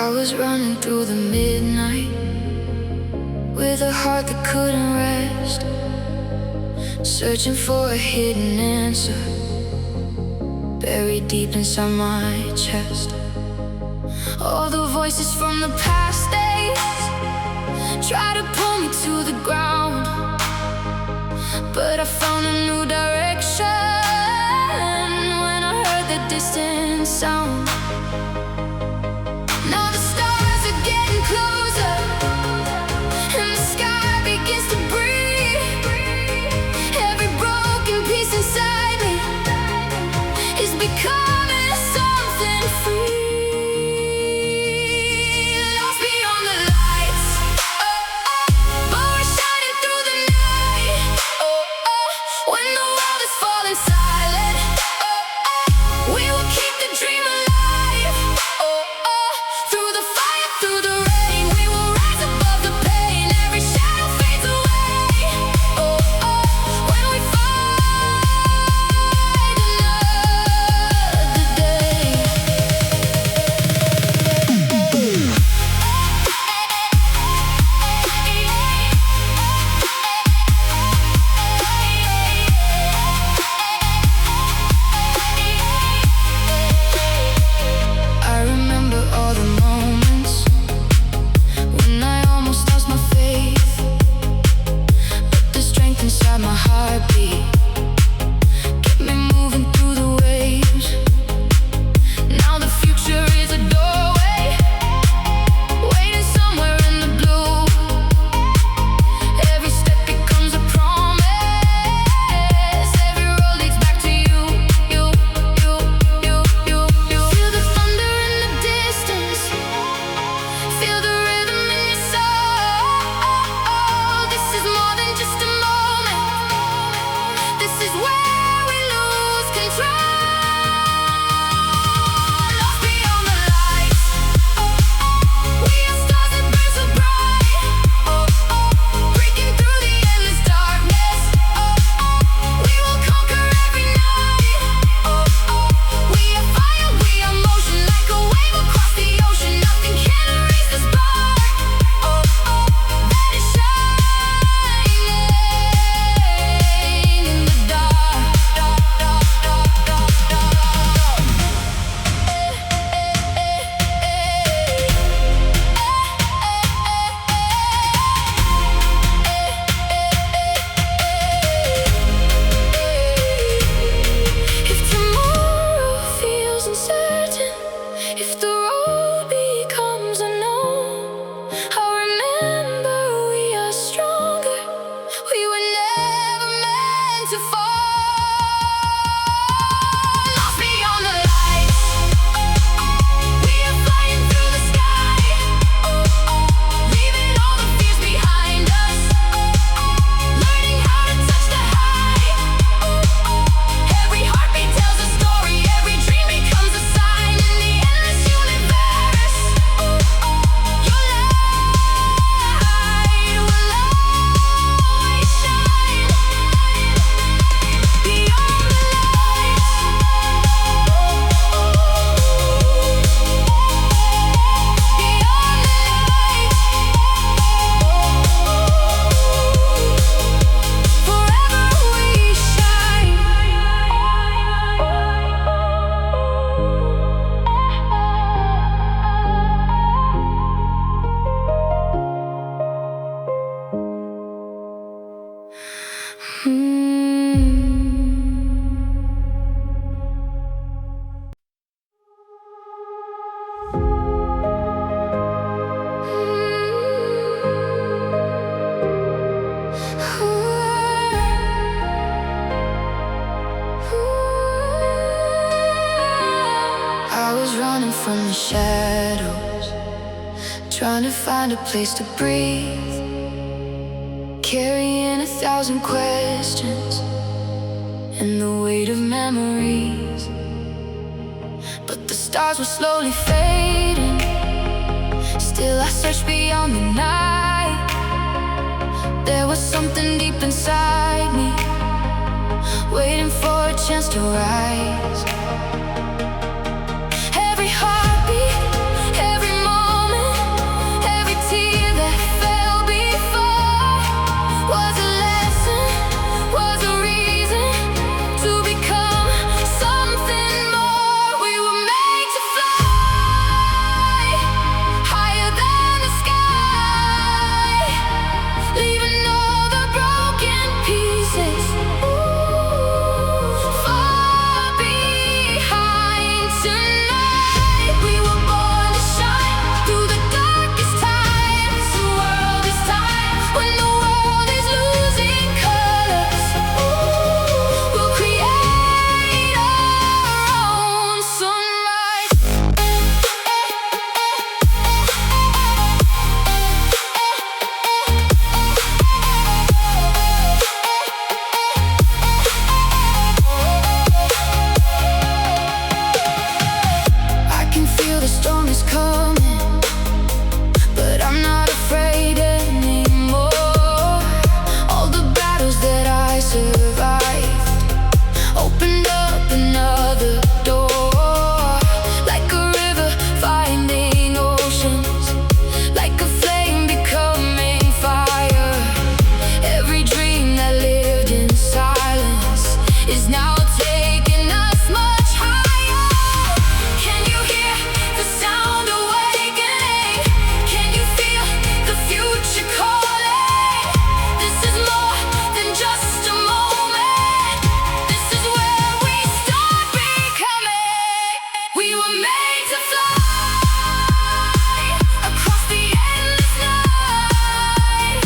I was running through the midnight with a heart that couldn't rest, searching for a hidden answer buried deep inside my chest. All the voices from the past days try to pull me to the ground, but I found a new direction when I heard the distant sound. Now the stars are getting closer and the sky begins to breathe. Every broken piece inside me is becoming something free. Lost beyond the lights, but we're shining through the night. When the world is falling silent, we will keep the dream alive. Through the fire, through the rain, we will rise above the pain. Every shadow fades away. When we find another day. I remember all the moments when I almost lost my faith, but the strength inside my heartbeat kept me moving through the waves. Now the future is a doorway, waiting somewhere in the blue. Every step becomes a promise. Every road leads back to you. Feel the thunder in the distance. Feel the rhythm in your soul. This is more than just a moment. This is where we lose control. Lost beyond the lights, we are stars that burn so bright. Breaking through the endless darkness, we will conquer every night. We are fire, we are motion, like a wave across the ocean. Nothing can erase the spark that is shining in the dark. If tomorrow feels uncertain, if the road becomes unknown, I'll remember we are stronger. We were never meant to fall. Lost beyond the lights, we are flying through the sky, leaving all the fears behind us, learning how to touch the high. Every heartbeat tells a story, every dream becomes a sign. In the endless universe, your light will always shine. Beyond the lights, beyond the lights, forever we shine. I was running from the shadows, trying to find a place to breathe, carrying 1,000 questions and the weight of memories. But the stars were slowly fading, still I searched beyond the night. There was something deep inside me, waiting for a chance to rise. Every heartbeat, every moment storm is coming, but I'm not afraid anymore. All the battles that I survived opened up another door. Like a river finding oceans, like a flame becoming fire. Every dream that lived in silence is now taking us much higher. Can you hear the sound awakening? Can you feel the future calling? This is more than just a moment. This is where we start becoming. We were made to fly across the endless night,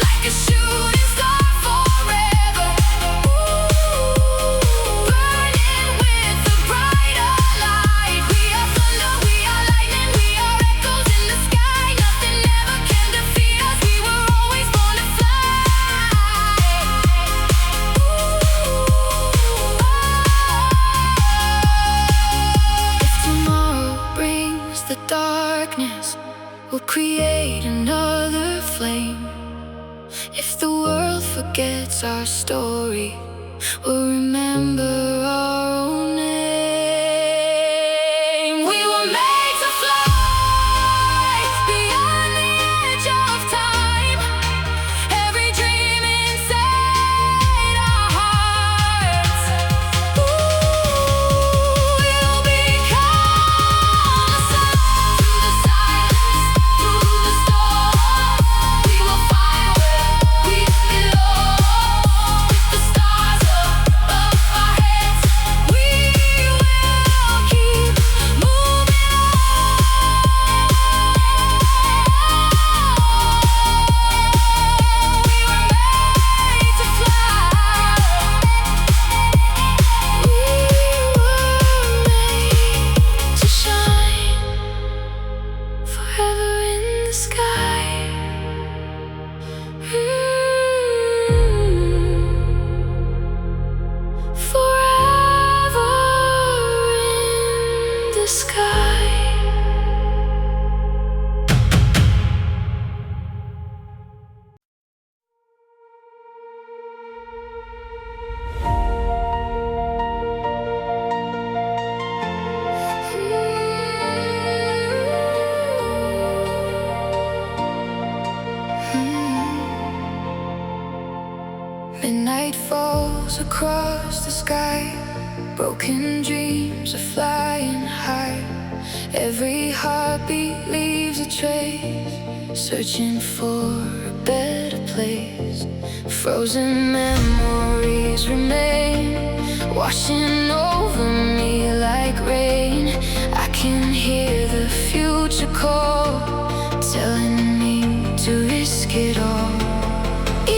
like a shooting star forever. Burning with the brighter light. We are thunder, we are lightning, we are echoes in the sky. Nothing ever can defeat us. We were always born to fly. If tomorrow brings the darkness, we'll create another flame. If the world forgets our story, we'll remember our own name. We were made to fly beyond the edge of time. Every dream inside our hearts. We'll become the sun. Through the silence, through the storm, we will find where we belong. With the stars above our heads, we will keep moving on. We were made to fly. We were made to shine forever in the sky. Forever in the sky. Midnight falls across the sky. Broken dreams are flying high. Every heartbeat leaves a trace, searching for a better place. Frozen memories remain, washing over me like rain. I can hear the future call, telling me to risk it all.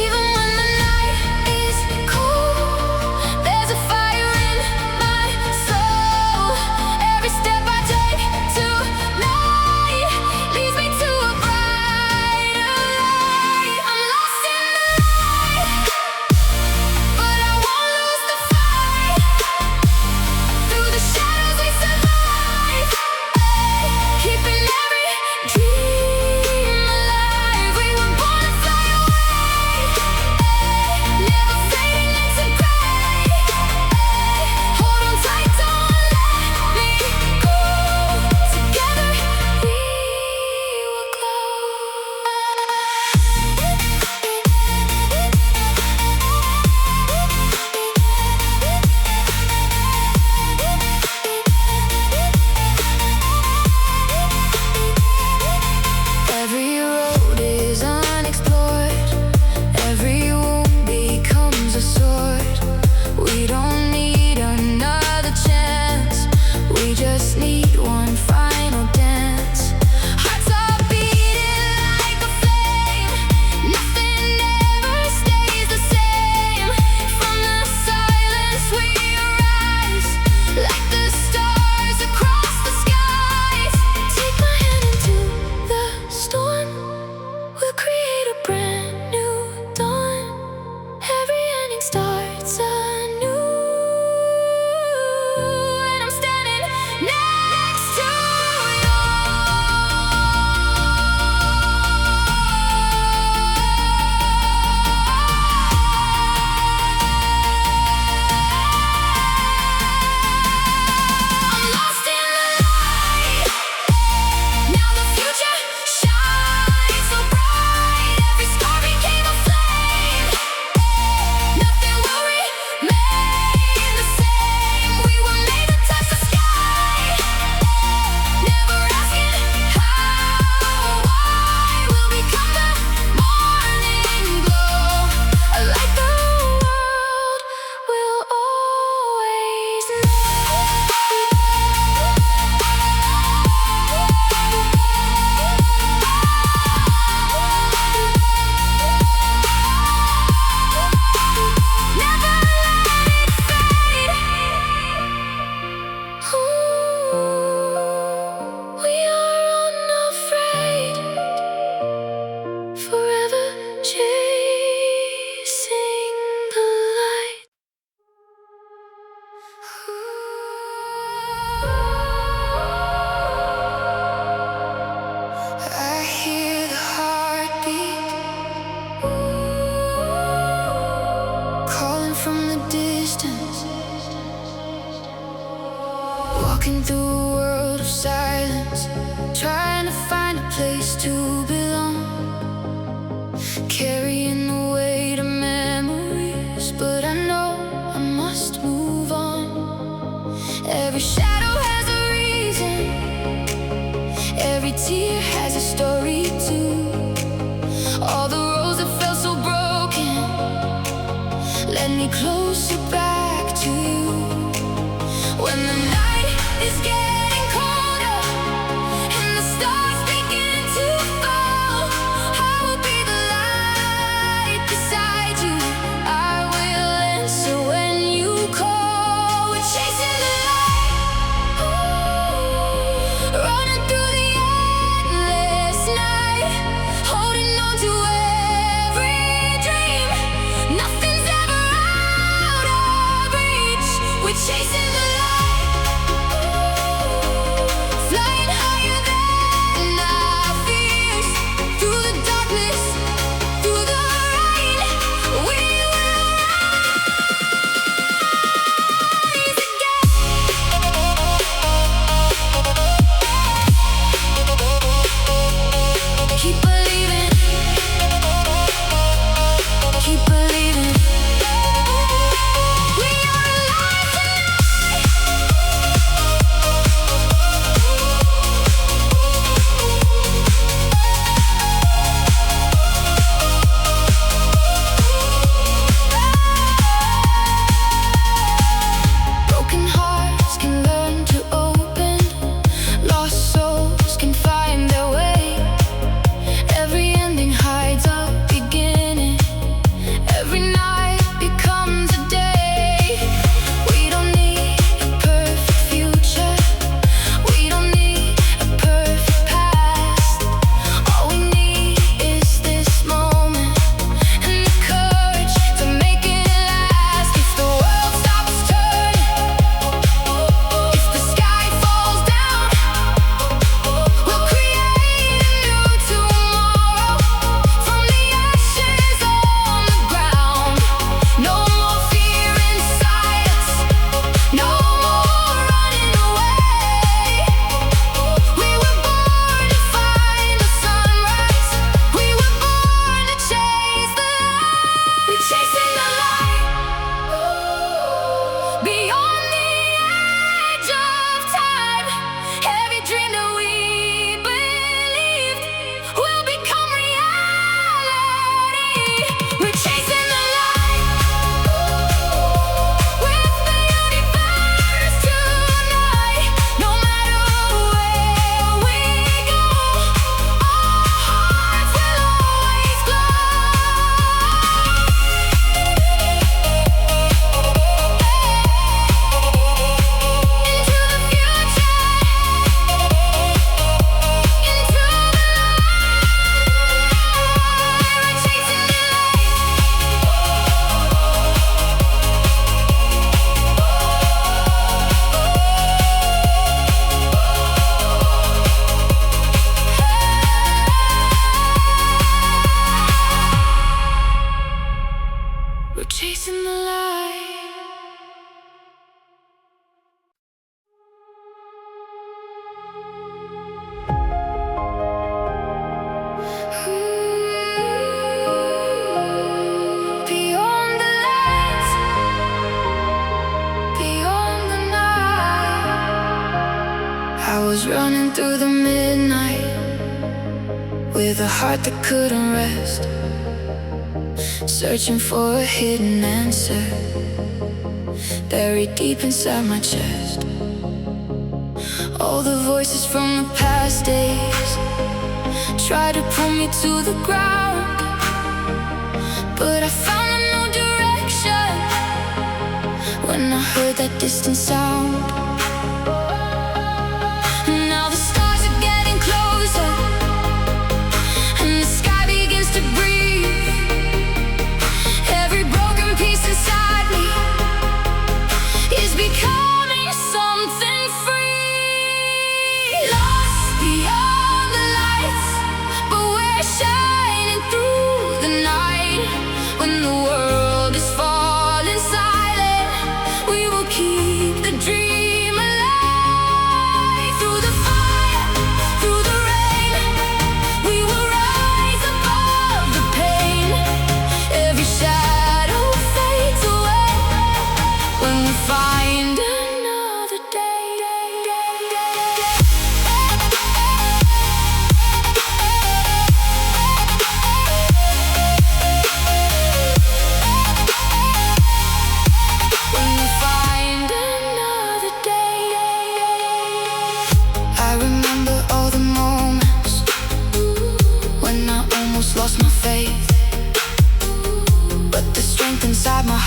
Even when the night is cold, there's a fire in my soul. Every step I take tonight leads me to a brighter light. I'm lost in the night, but I won't lose the fight. Through the shadows we survive, keeping every tear has a story too. All the roads that felt so broken led me closer back to you. When the night is getting colder and the stars begin to fall, I will be the light beside you. I will answer when you call. We're chasing the light, running through the endless night, holding on to every dream. Nothing's ever out of reach. We're chasing the flying higher than our fears. Through the darkness, through the rain, we will rise again. Keep believing, keep believing. We are alive tonight. Broken hearts can learn to open, lost souls can find their way. Every ending hides a beginning, every night becomes a day. We don't need a perfect future, we don't need a perfect past. All we need is this moment and the courage to make it last. If the world stops turning, if the sky falls down, we'll create a new tomorrow from the ashes on the ground. No more fear inside us, no more running away. We were born to find the sunrise, we were born to chase the light. We're chasing the light, beyond the edge of time. Every dream that we believed will become reality. We're chasing the light, with the universe tonight. No matter where we go, our hearts will always glow. Into the future, into the light. We're chasing the light. We're chasing the light. Beyond the lights, beyond the night. I was running through the midnight with a heart that couldn't rest, searching for a hidden answer buried deep inside my chest. All the voices from the past days try to pull me to the ground, but I found a new direction when I heard that distant sound. Now the stars are getting closer and the sky begins to breathe. Every broken piece inside me is becoming something free. Lost beyond the lights, but we're shining through the night. When the world is falling silent, we will keep the dream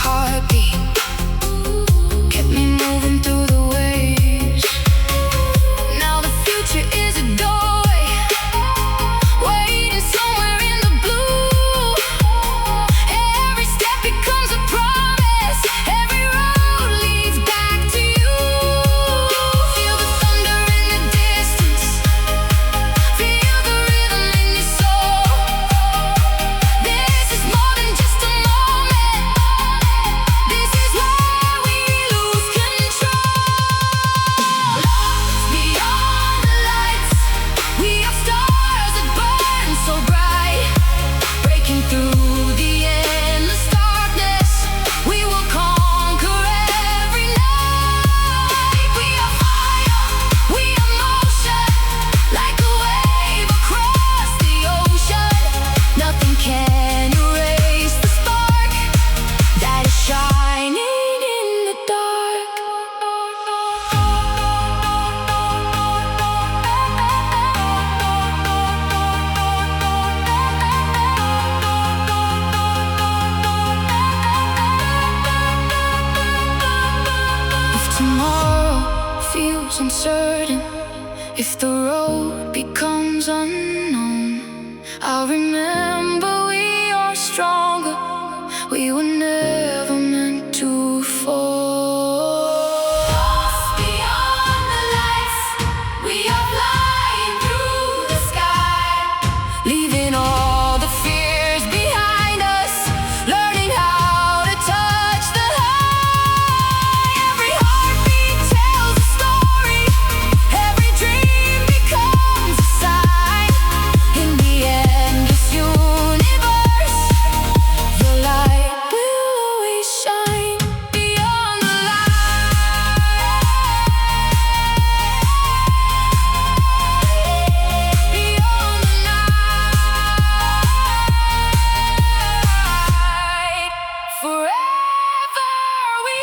heartbeat kept me moving through the waves. Now the future is a doorway, waiting somewhere in the blue. Every step becomes a promise, every road leads back to you. Feel the thunder in the distance, feel the rhythm in your soul. This is more than just a moment, this is where we lose control. Beyond the lights, we are stars that burn so bright, breaking through the endless darkness. We will conquer every night. We are fire, we are motion, like a wave across the ocean. Nothing can erase the spark that is shining in the dark. If tomorrow feels uncertain, if the road becomes unknown, I'll remember we are stronger, we were never meant to fall. Beyond the lights, we are flying through the sky, leaving all the fears behind us, learning how to touch the high. Every heartbeat tells a story, every dream becomes a sign. In the endless universe, the light will always shine. Beyond the light, beyond the night, forever we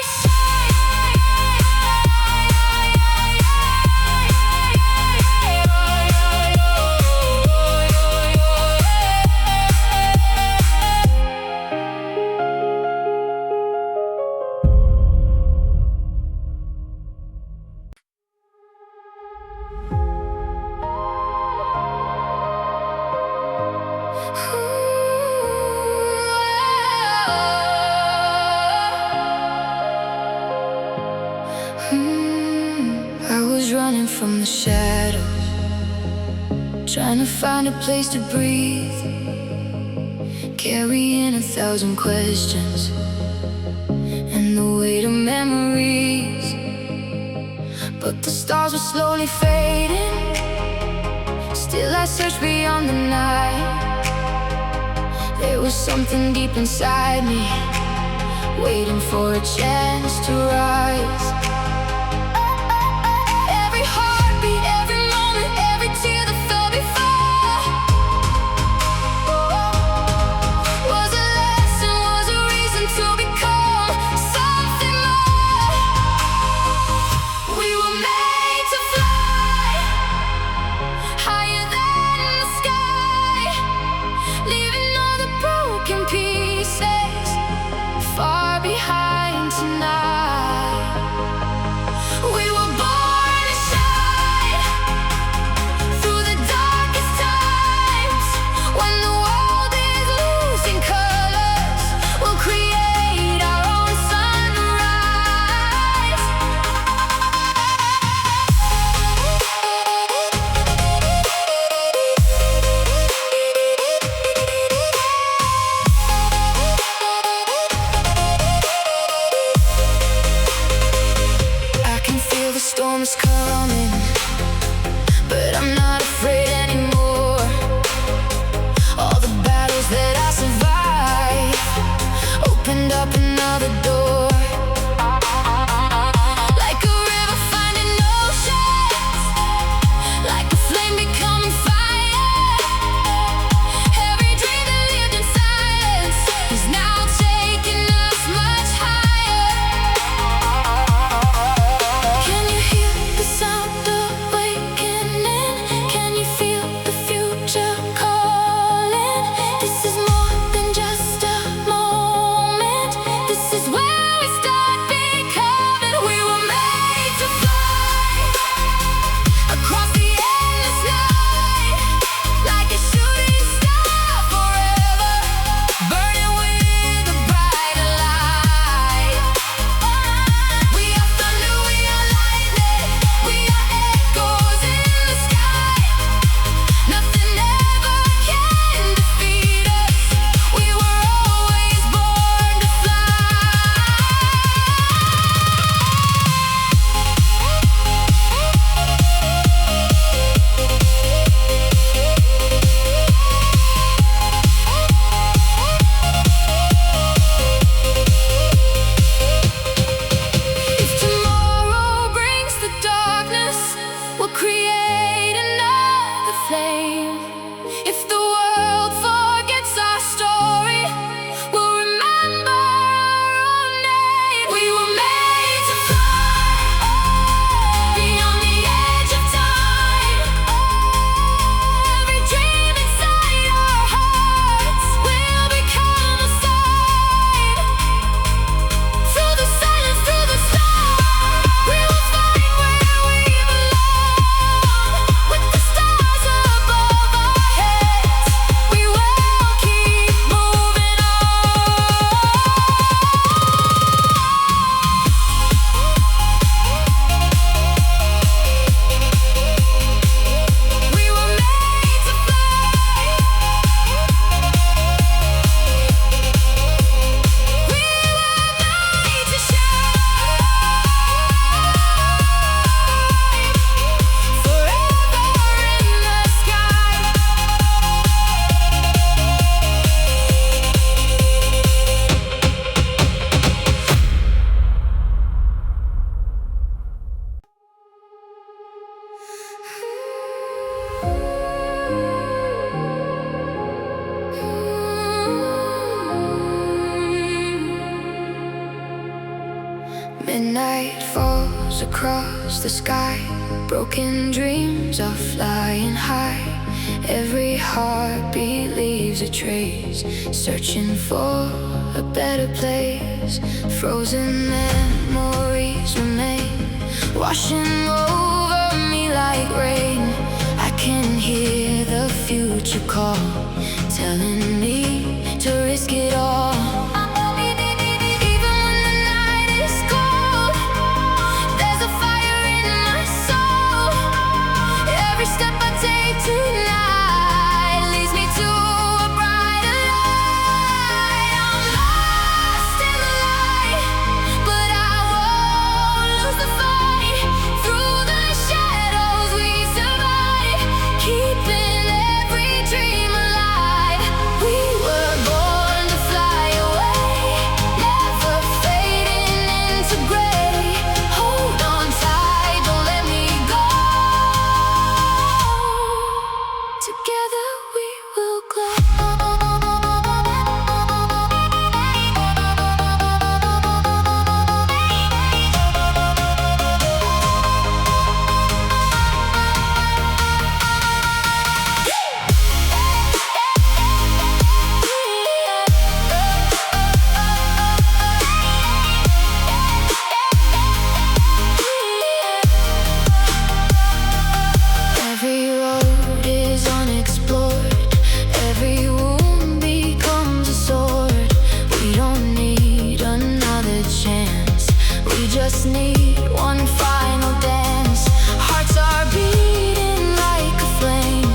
I was running from the shadows, trying to find a place to breathe, carrying 1,000 questions and the weight of memories. But the stars were slowly fading, still I searched beyond the night. There was something deep inside me, waiting for a chance to rise. Every heartbeat, every moment, every tear that fell before was a lesson, was a reason to become something more. We were made to fly higher than the sky, leaving all the broken pieces far behind tonight. night falls across the sky, broken dreams are flying high. Every heartbeat leaves a trace, searching for a better place. Frozen memories remain, washing over me like rain. I can hear the future call, telling me to risk it all. Even when the night is cold, there's a fire in my soul. Every step I take tonight leads me to a brighter light. I'm lost in the light, but I won't lose the fight. Through the shadows we survive, keeping every dream alive. We were born to fly away, never fading into gray. Hold on tight, don't let me go. Together we will glow. Every road is unexplored, every wound becomes a sword. We don't need another chance, we just need one final dance. Hearts are beating like a flame,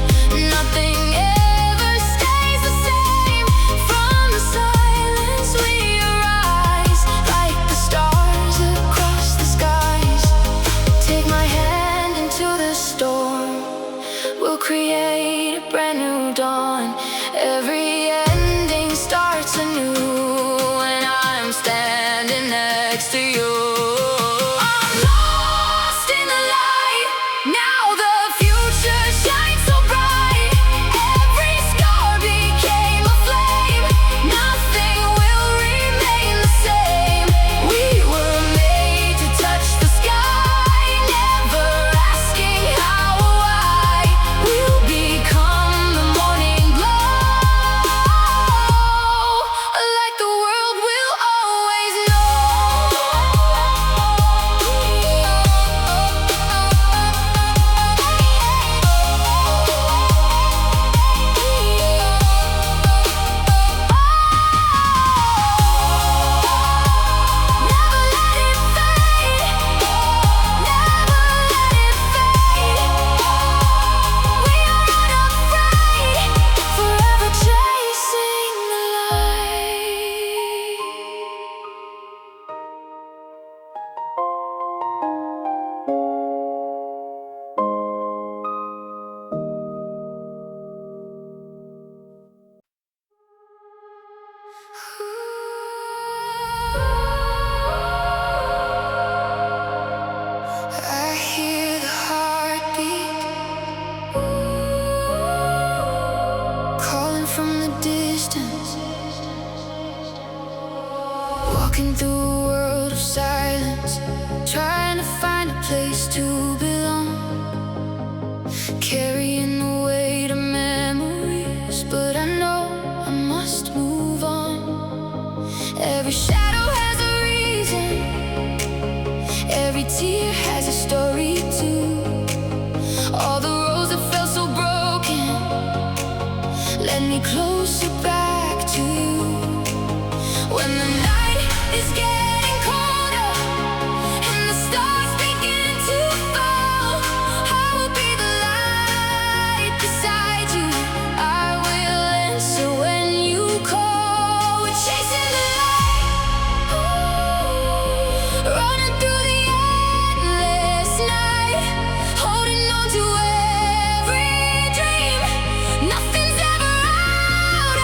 nothing ever stays the same. From the silence we arise, like the stars across the skies. Take my hand into the storm, we'll create a brand new dawn. Every ending starts anew when I'm standing next to you. I'm lost in the light, now the future shines so bright. Every scar became a flame, nothing will remain the same. We were made to touch the sky, never asking how or why. We'll become the morning glow, like the world will always know. Never let it fade, never let it fade. We are unafraid, forever chasing the light. I hear the heartbeat calling from the distance, walking through a world of silence, trying to find a place to belong, carrying the weight of memories, but I know I must move on. Every shadow has a reason, every tear has a story too. All the roads that felt so broken led me closer back to you. When the night is getting colder and the stars begin to fall, I will be the light beside you. I will answer when you call. We're chasing the light, running through the endless night, holding on to every dream. Nothing's ever out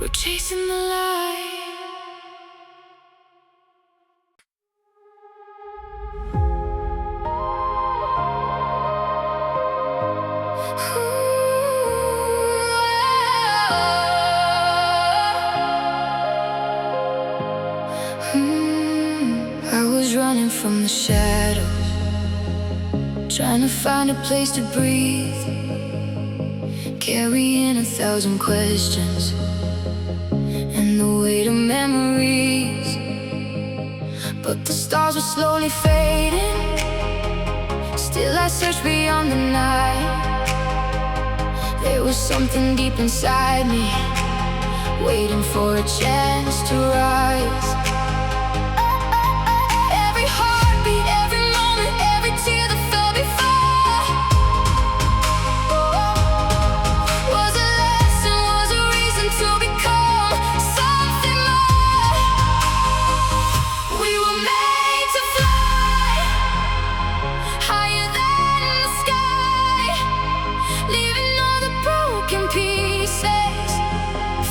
we're chasing the light. I was running from the shadows, trying to find a place to breathe, carrying 1,000 questions and the weight of memories. But the stars were slowly fading, still I searched beyond the night. There was something deep inside me, waiting for a chance to rise. Every heartbeat, every moment, every tear that fell before was a lesson, was a reason to become something more. We were made to fly higher than the sky, leaving all the broken pieces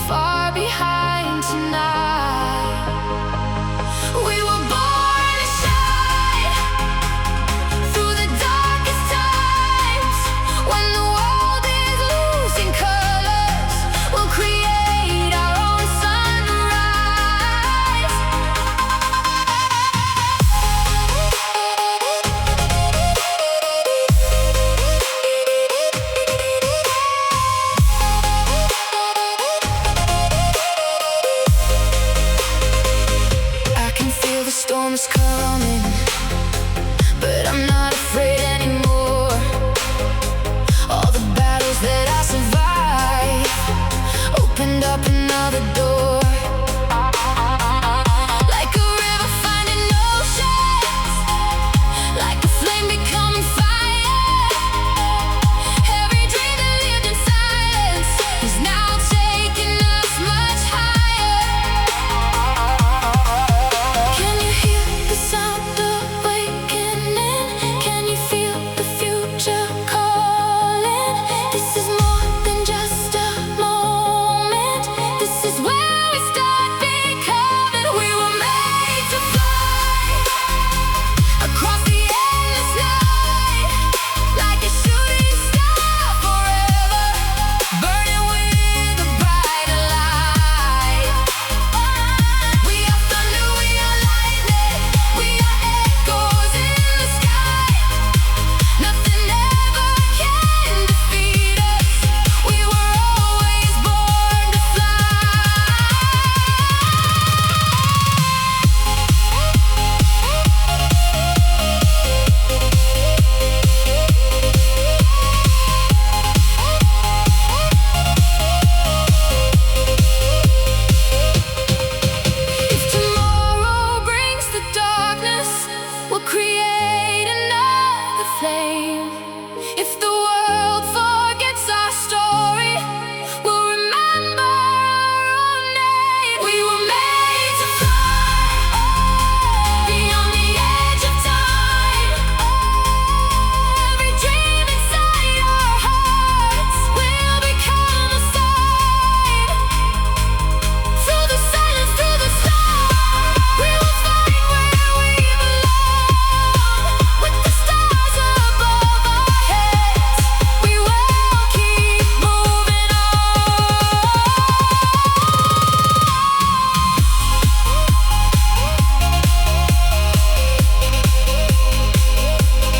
far behind tonight. We were born to shine through the darkest times. When the world is losing colors, we'll create our own sunrise. I can feel the storm is coming, but I'm not afraid anymore. All the battles that I survived opened up another door. Like a river finding oceans, like a flame becoming fire. Every dream that lived in silence is now taking us much higher. Can you hear the sound awakening? Can you feel the future calling? This is more than just a moment. This is where we start becoming. We were made to fly across the endless night, like a shooting star forever, burning with a brighter light. We are thunder, we are lightning, we are echoes in the sky. Nothing ever can defeat us. We were always born to fly. If tomorrow brings the darkness, we'll create another flame. If the world forgets our story, we'll remember our own name. We were made to fly beyond the edge of time. Every dream inside our hearts will become a sign. Through the silence, through the storm, we will find where we belong. With the stars above our heads, we will keep moving on.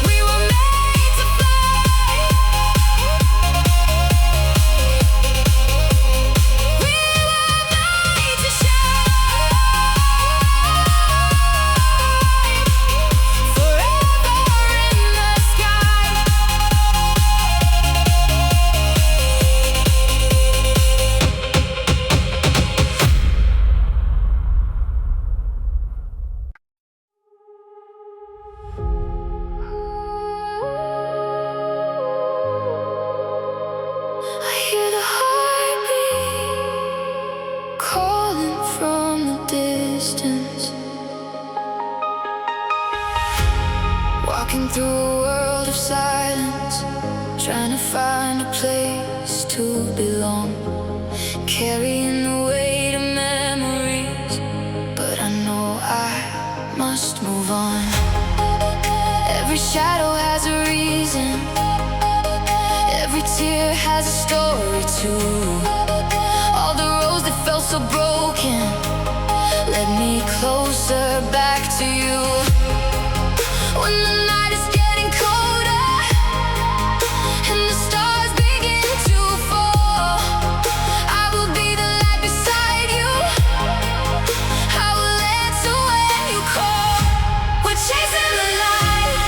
We were made to fly. We were made to shine forever in the sky. I hear the heartbeat calling from the distance, walking through a world of silence, trying to find a place to belong, carrying the weight shadow has a reason. Every tear has a story too. All the roads that felt so broken led me closer back to you. When the night is getting colder and the stars begin to fall, I will be the light beside you. I will answer when you call. We're chasing the light,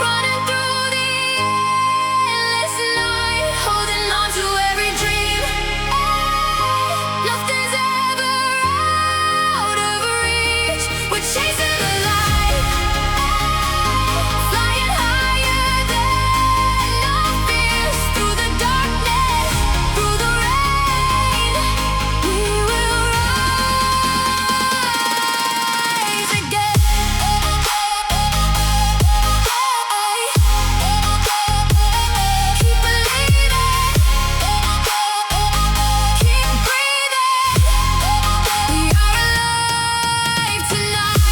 running through the endless night, holding on to every dream. Nothing's ever out of reach. We're chasing the light, flying higher than our fears. Through the darkness, through the rain, we will rise again. Keep believing, keep breathing. We are alive tonight.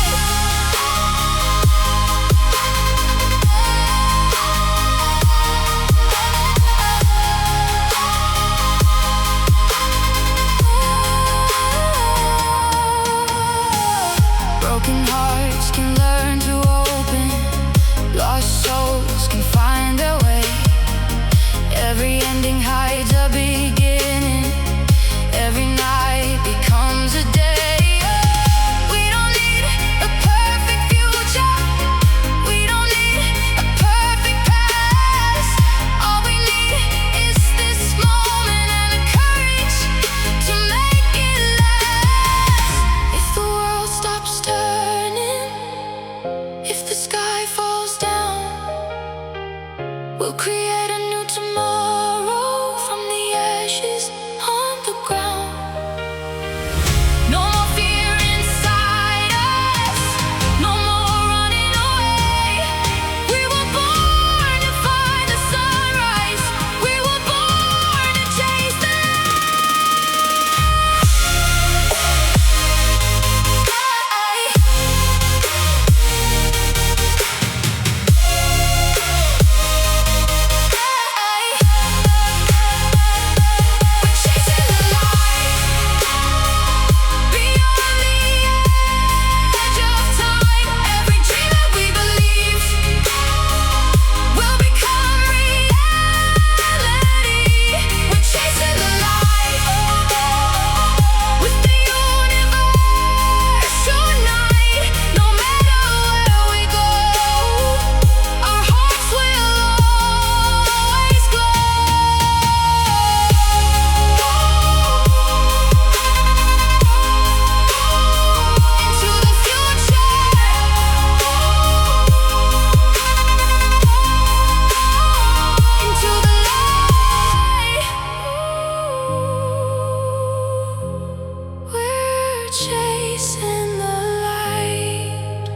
Broken hearts can learn to open, lost souls can find their way. Every ending hides a beginning, every night becomes a day. We don't need a perfect future, we don't need a perfect past. All we need is this moment and the courage to make it last. If the world stops turning, if the sky falls down, we'll create a new tomorrow from the ashes on the ground. No more fear inside us, no more running away. We were born to find the sunrise, we were born to chase the We're chasing the light, beyond the edge of time. Every dream that we believed will become reality. We're chasing the light, with the universe unite. No matter where we go, our hearts will always glow. Into the future, into the light. We're chasing the light.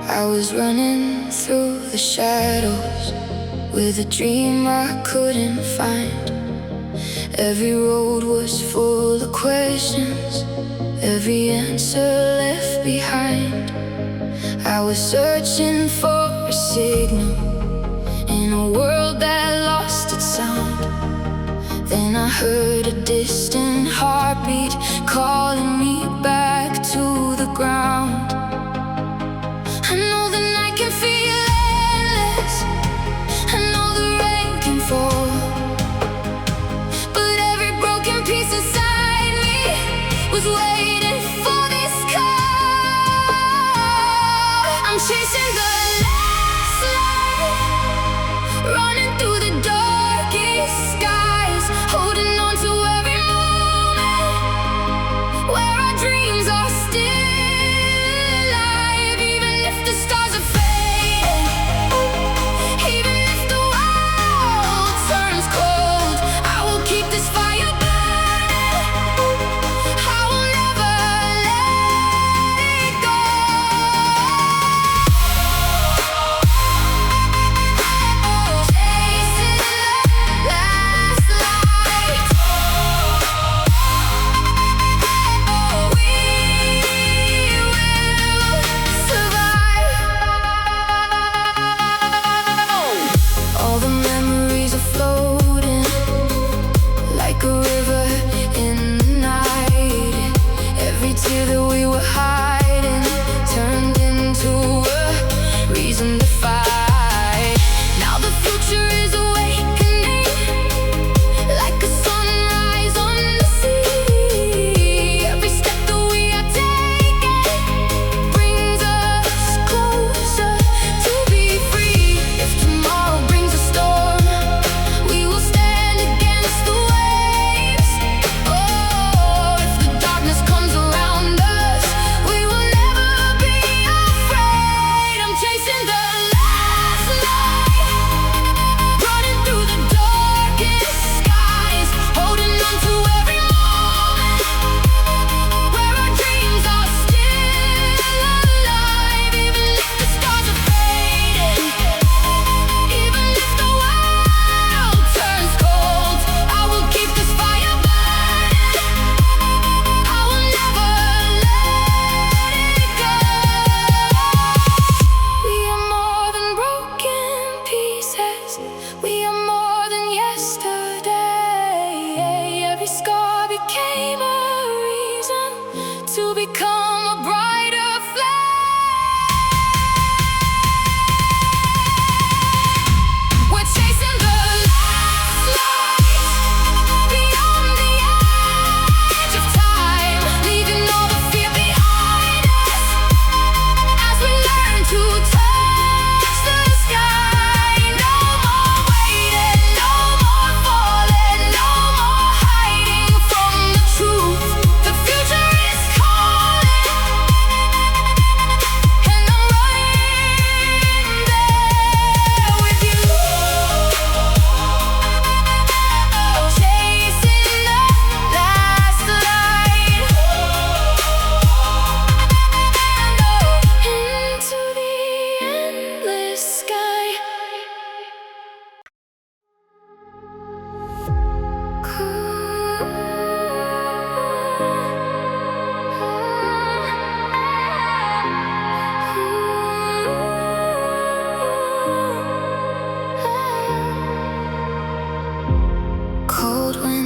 I was running through the shadows with a dream I couldn't find. Every road was full of questions, every answer left behind. I was searching for a signal in a world that lost its sound. Then I heard a distant heartbeat calling me back to the ground. I know the night can feel endless, I know the rain can fall, but every broken piece inside me was waiting for this call. I'm chasing the last light, running through the darkest skies, holding on to every moment where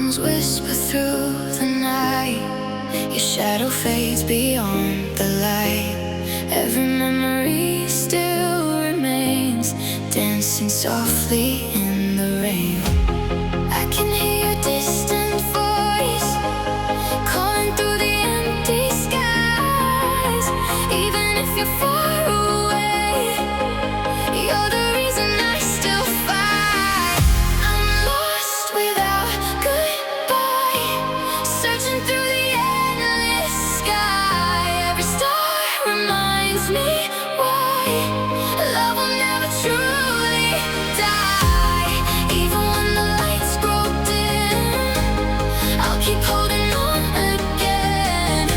Songs whisper through the night. Your shadow fades beyond the light. Every memory still remains, dancing softly in the rain. I can hear your distant voice calling through the empty skies. Even if you're far away, you're the reason I still fight. I'm lost without goodbye, searching through the endless sky. Every star reminds me why love will never truly die. Even when the lights grow dim, I'll keep holding on again.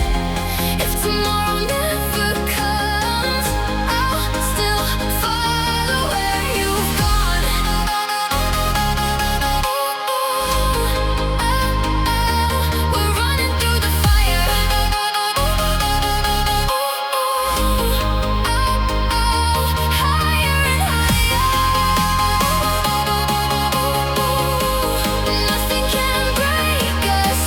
If tomorrow never comes, I'll still follow where you've gone. We're running through the fire. Higher and higher. Nothing can break us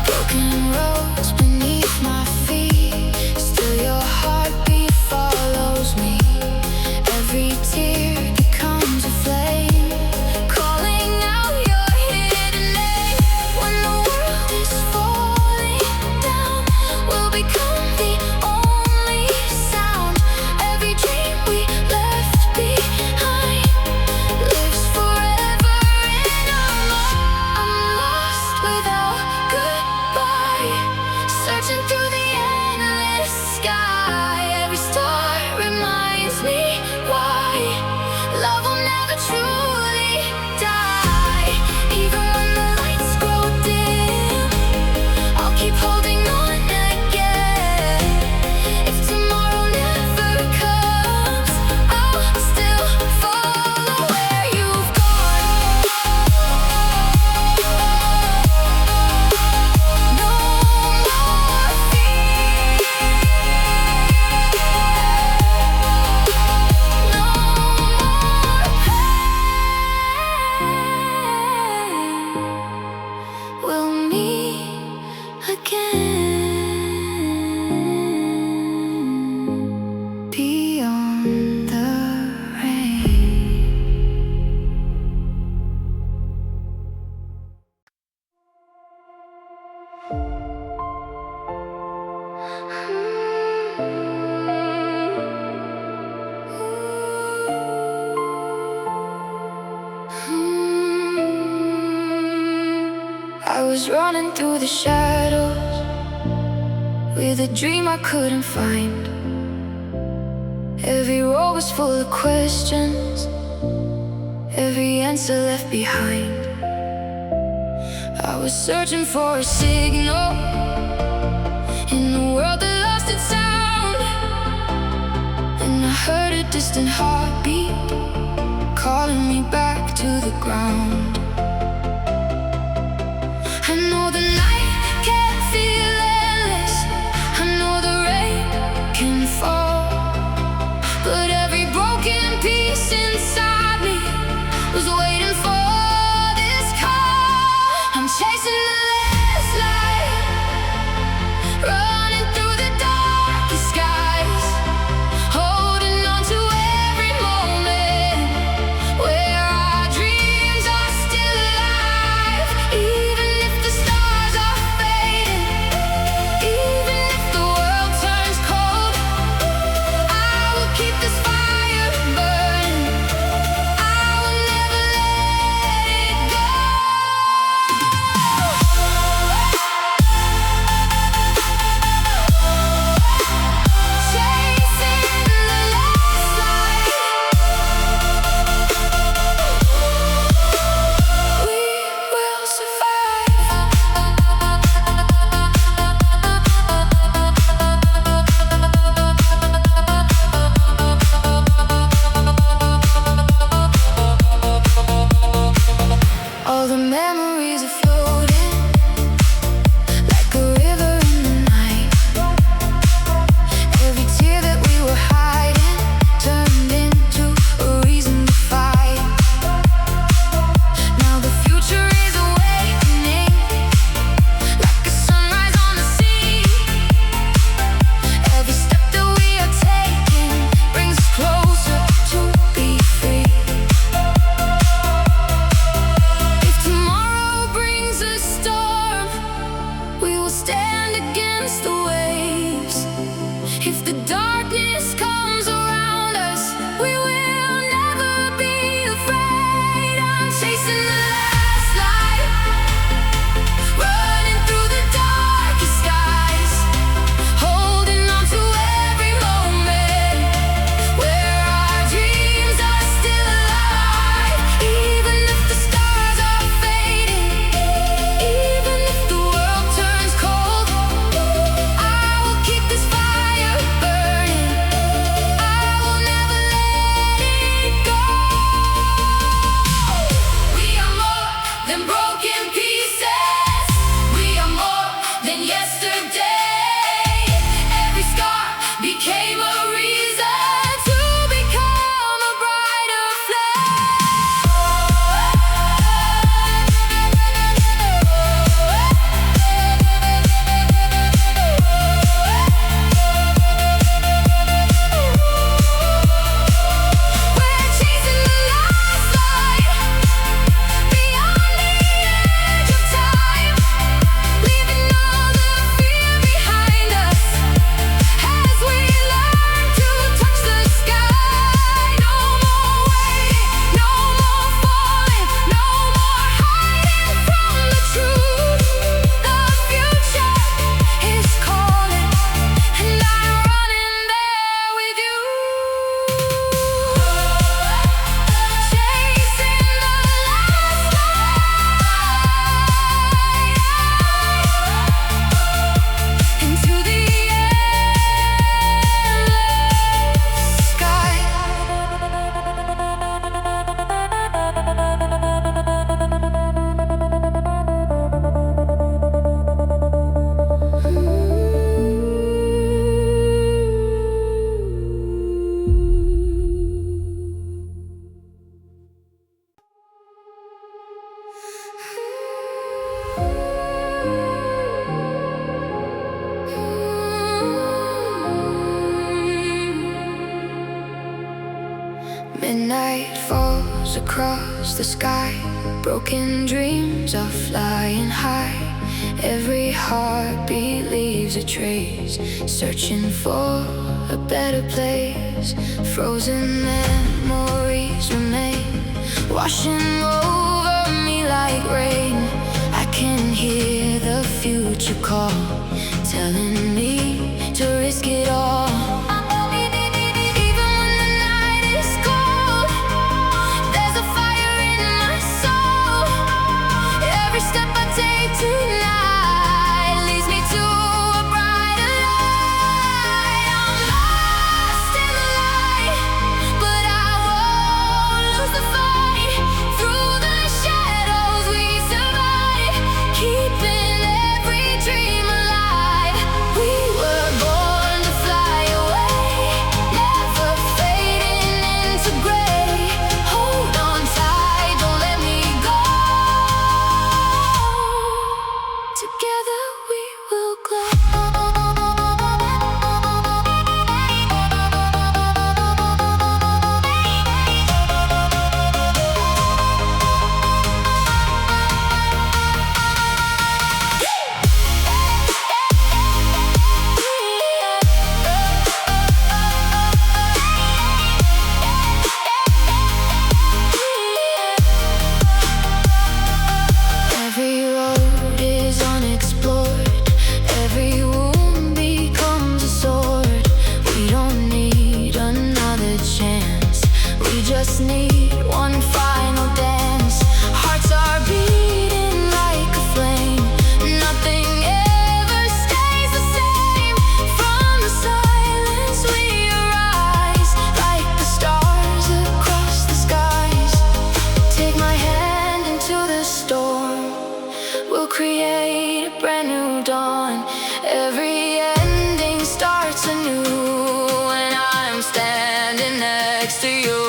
Broken roads beneath my feet, still your heartbeat follows me. Every tear becomes a flame, calling out your hidden name. When the world is falling down, we'll become the only sound. Every dream we left behind lives forever in our mind. I'm lost without goodbye, searching through the endless sky. Every star reminds me why love will never truly die. Even when the lights grow dim, I'll keep holding on again. If tomorrow never comes, I'll still follow where you've gone. No more fear, no more pain. We'll meet again beyond the rain. I was running through the shadows with a dream I couldn't find. Every road was full of questions, every answer left behind. I was searching for a signal in a world that lost its sound. And I heard a distant heartbeat calling me back to the ground. I know the night can feel endless, I know the rain can fall, but every broken piece inside me was waiting for this call. I'm chasing the last light, running through the darkest skies, holding on to every moment where our dreams are still alive. Even if the stars are fading, even if the world turns cold, I will keep this fire burning. Midnight falls across the sky. Broken dreams are flying high. Every heartbeat leaves a trace, searching for a better place. Frozen memories remain, washing over me like rain. I can hear the future call, telling me to risk it all. Just need one final dance. Hearts are beating like a flame. Nothing ever stays the same. From the silence we arise, like the stars across the skies. Take my hand into the storm. We'll create a brand new dawn. Every ending starts anew, and I'm standing next to you.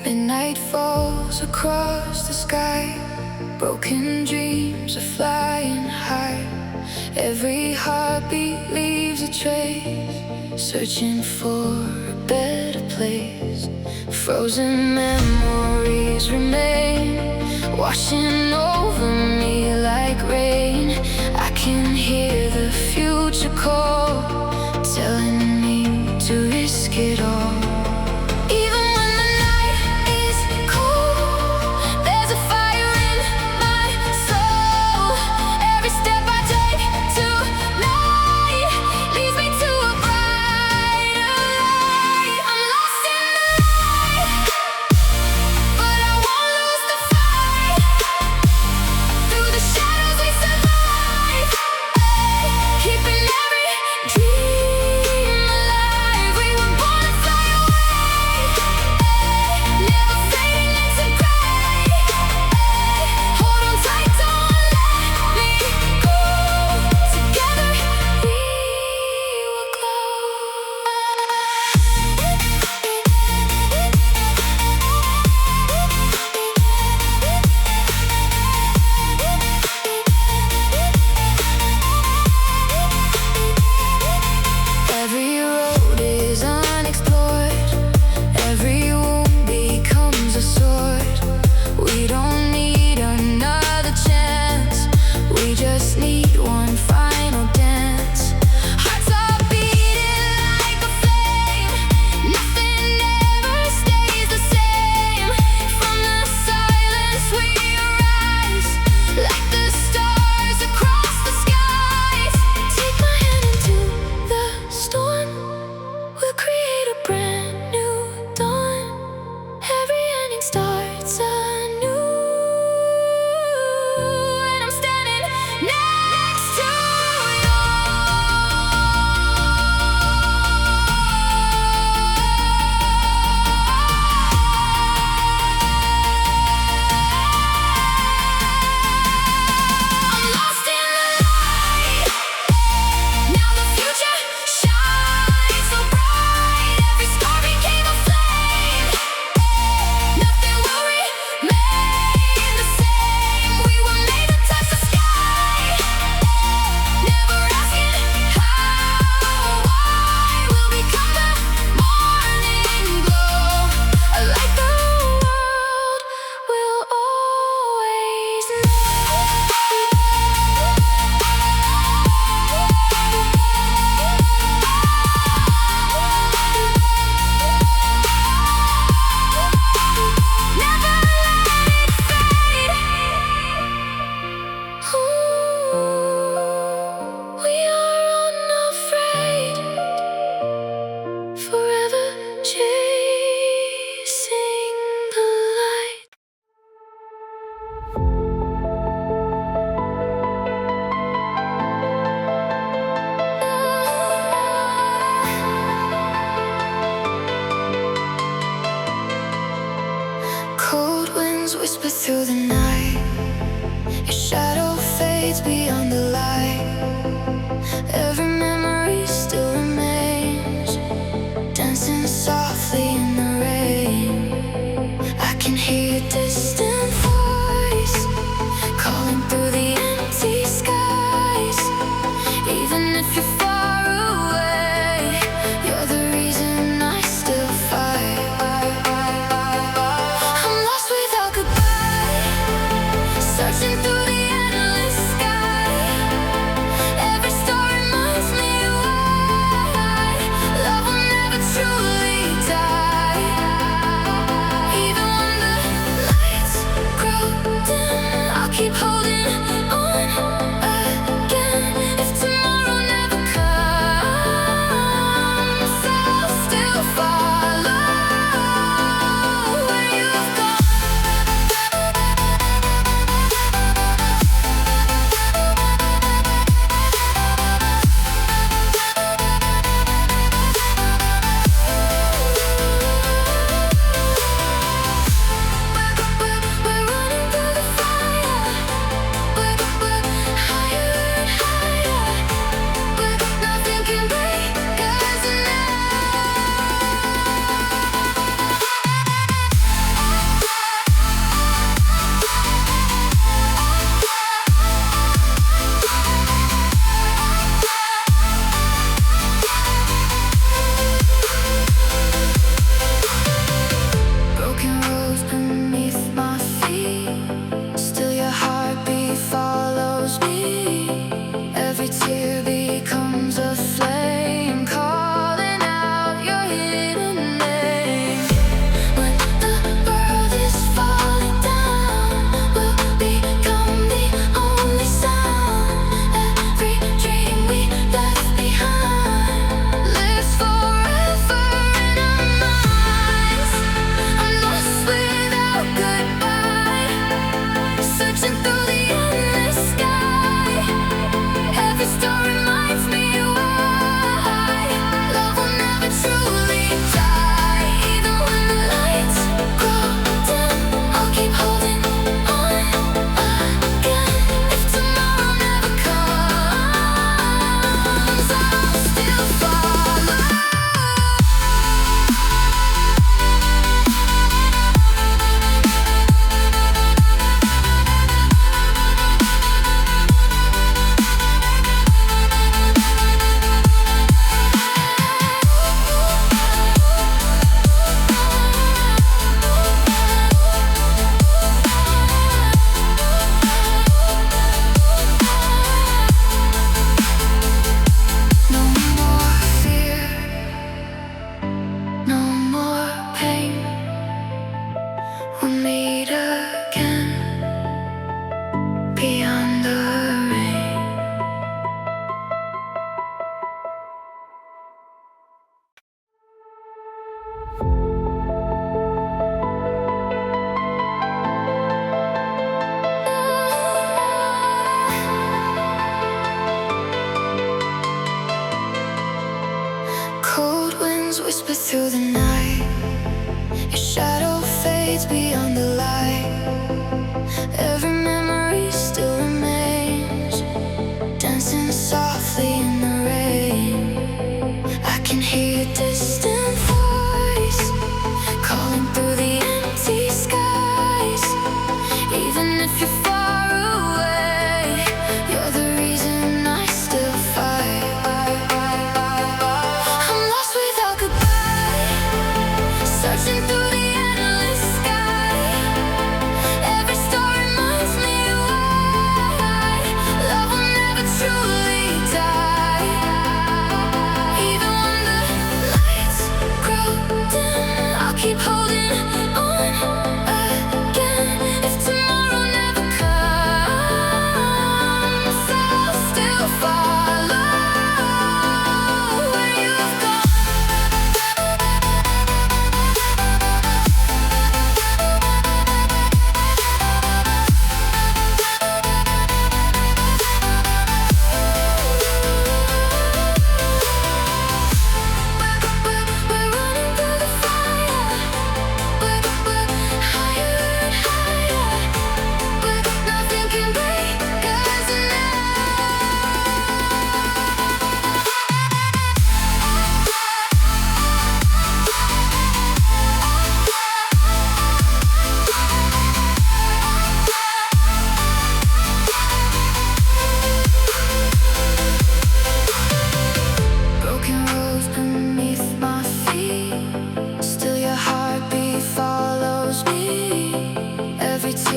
Midnight falls across the sky. Broken dreams are flying high. Every heartbeat leaves a trace, searching for a better place. Frozen memories remain, washing over me like rain. I can hear the future call, telling me to risk it all. winds whisper through the night. Your shadow fades beyond the light. Every memory still remains, dancing softly in the rain. I can hear your distant voice calling through the empty skies. Even if you're far away, you're the reason I still fight. I'm lost without goodbye, searching through the endless sky. Every star reminds me why love will never truly die. Even when the lights grow dim, I'll keep holding on again. If tomorrow never comes, I'll still follow where you've gone. We're running through the fire. We're higher and higher. Nothing can break us now. Broken roads beneath my feet, still your heartbeat follows me. Every tear becomes a flame, calling out your hidden name. When the world is falling down, we'll become the only sound. Every dream we left behind lives forever in our minds. I'm lost without goodbye, searching through the endless sky. Every star reminds me why love will never truly die. Even when the lights grow dim, I'll keep holding on again. If tomorrow never comes, I'll still follow. No more fear, no more pain. We'll meet again beyond the rain. Cold winds whisper through the night. Your shadow fades beyond the light. Every memory still remains, dancing softly in the rain. I can hear your distant voice calling through the empty skies. Even if you're far away, you're the reason I still fight. I'm lost without goodbye,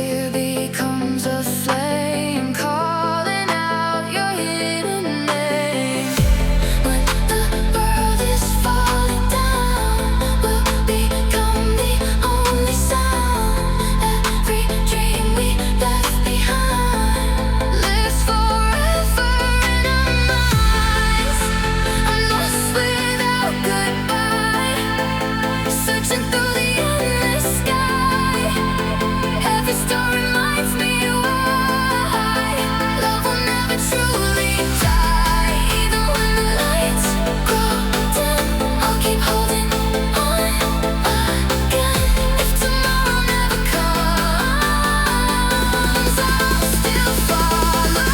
fear becomes a flame, calling out your hidden name. When the world is falling down, we'll become the only sound. Every dream we left behind lives forever in our minds. I'm lost without goodbye, searching through the endless sky. Every star reminds me why love will never truly die. Even when the lights grow dim, I'll keep holding on again. If tomorrow never comes, I'll still follow.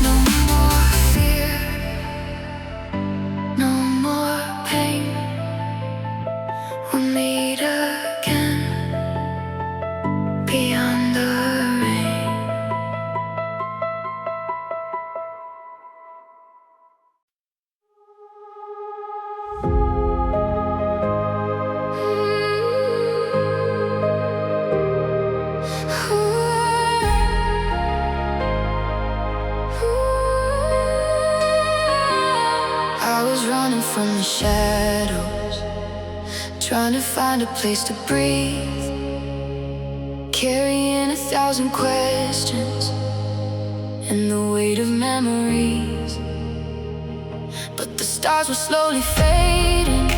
No more fear, no more pain. We'll meet again beyond the rain. I was running from the shadows, trying to find a place to breathe, carrying 1,000 questions and the weight of memories. But the stars were slowly fading,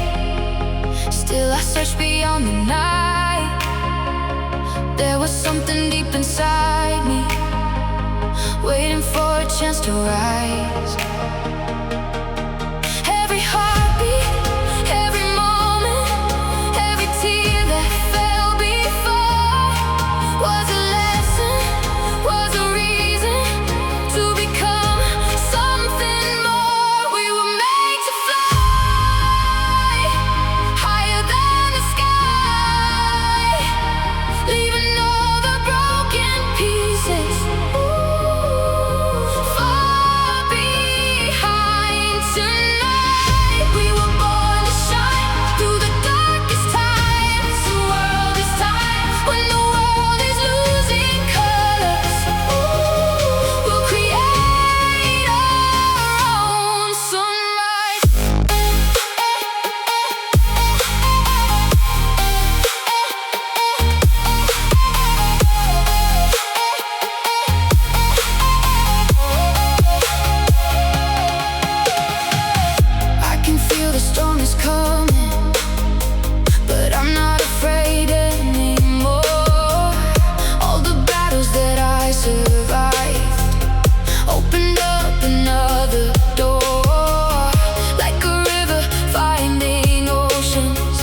still I searched beyond the night. There was something deep inside me, waiting for a chance to rise. Every heartbeat, every moment, every tear that fell before was a lesson, was a reason to become something more. We were made to fly higher than the sky, leaving all the broken pieces far behind tonight. We were born to shine through the darkest times. The world is time when the world is losing colors. We'll create our own sunrise. I can feel the storm is coming, but I'm not afraid anymore. All the battles that I survived opened up another door. Like a river finding oceans,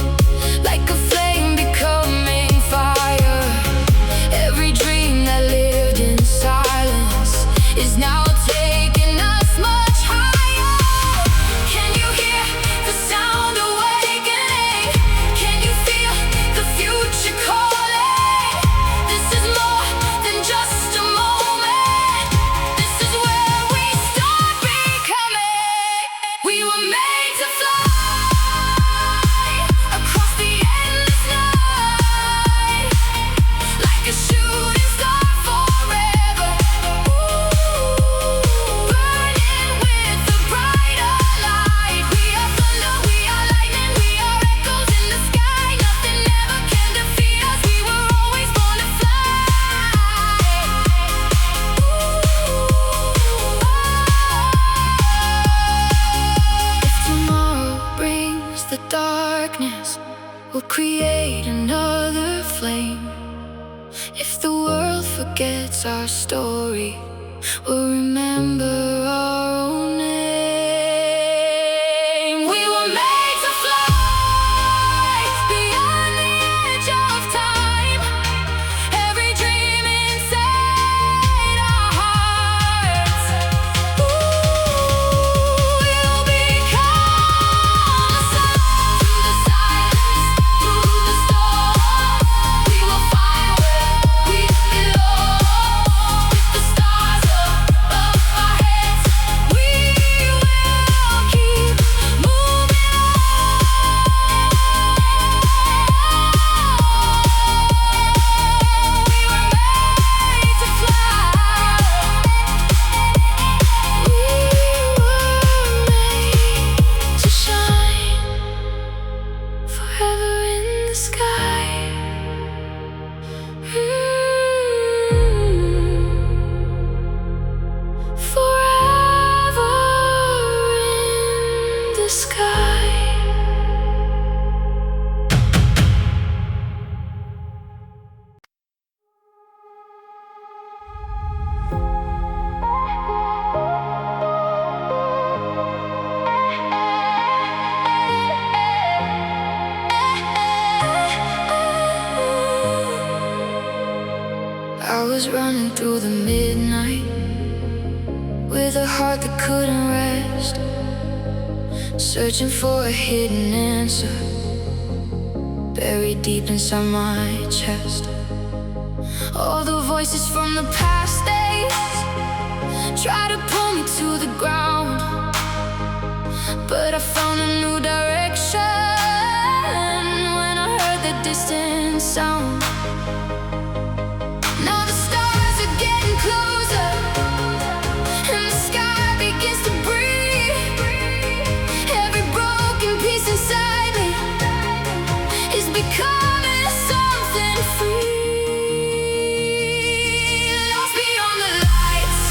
like a flame becoming fire. Every dream that lived in silence is now taking us much higher. Can you hear the sound awakening? Can you feel the future calling? This is more than just a moment. This is where we start becoming. We were made to fly across the endless night, like a shooting star forever, burning with the brighter light. We are thunder, we are lightning, we are echoes in the sky. Nothing ever can defeat us. We were always born to fly. If tomorrow brings the darkness, we'll create another flame. If the world forgets our story, we'll remember our own name. We were made to fly beyond the edge of time. Every dream inside our hearts was running through the midnight with a heart that couldn't rest, searching for a hidden answer buried deep inside my chest. All the voices from the past days try to pull me to the ground, but I found a new direction when I heard the distant sound. Now the stars are getting closer and the sky begins to breathe. Every broken piece inside me is becoming something free. Lost beyond the lights,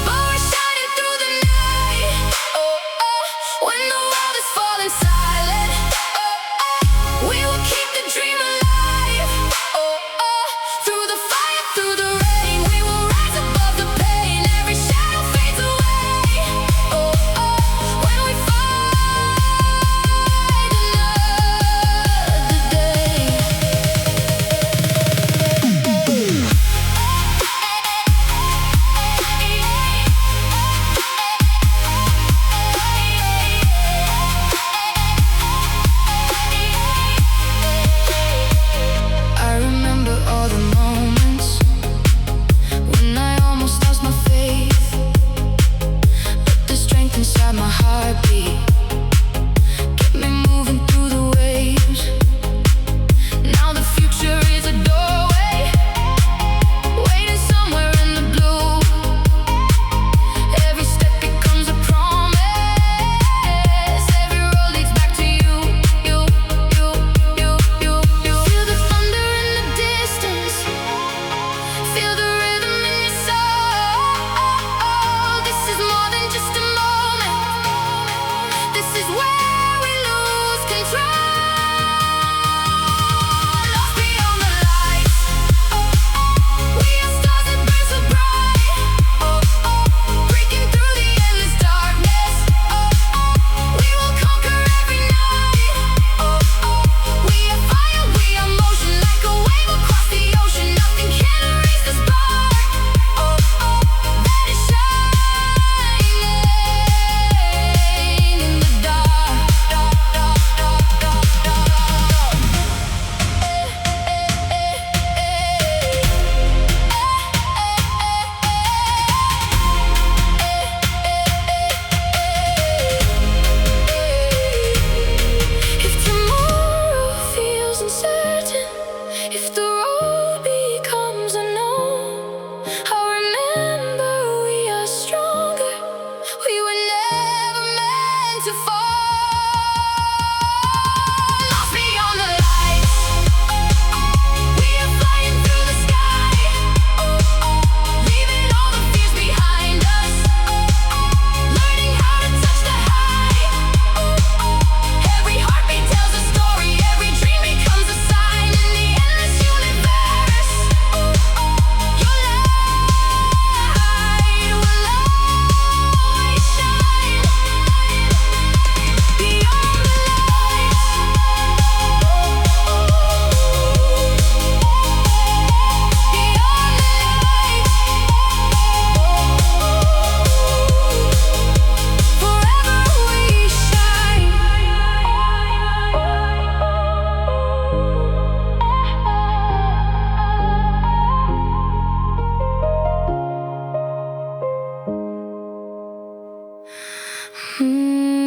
but we're shining through the night. When the world is falling silent, we will keep the dream alive. Through the fire, through the rain, we will rise above the pain. Every shadow fades away. When we find another day. I remember all the moments when I almost lost my faith, but the strength inside my heartbeat kept me moving through the waves. Now the future is a doorway, waiting somewhere in the blue. Every step becomes a promise. Every road leads back to you. Feel the thunder in the distance. Feel the rhythm in your soul. This is more than just a moment. This is where we lose control. Lost beyond the lights, we are stars that burn so bright. Breaking through the endless darkness, we will conquer every night. We are fire, we are motion, like a wave across the ocean. Nothing can erase the spark that is shining in the dark. If tomorrow feels uncertain, if the road becomes unknown, I'll remember we are stronger. We were never meant to fall. Lost beyond the lights, we are flying through the sky, leaving all the fears behind us, learning how to touch the high. Every heartbeat tells a story, every dream becomes a sign in the endless universe. Your light will always shine beyond the lights, forever we shine. Hmm.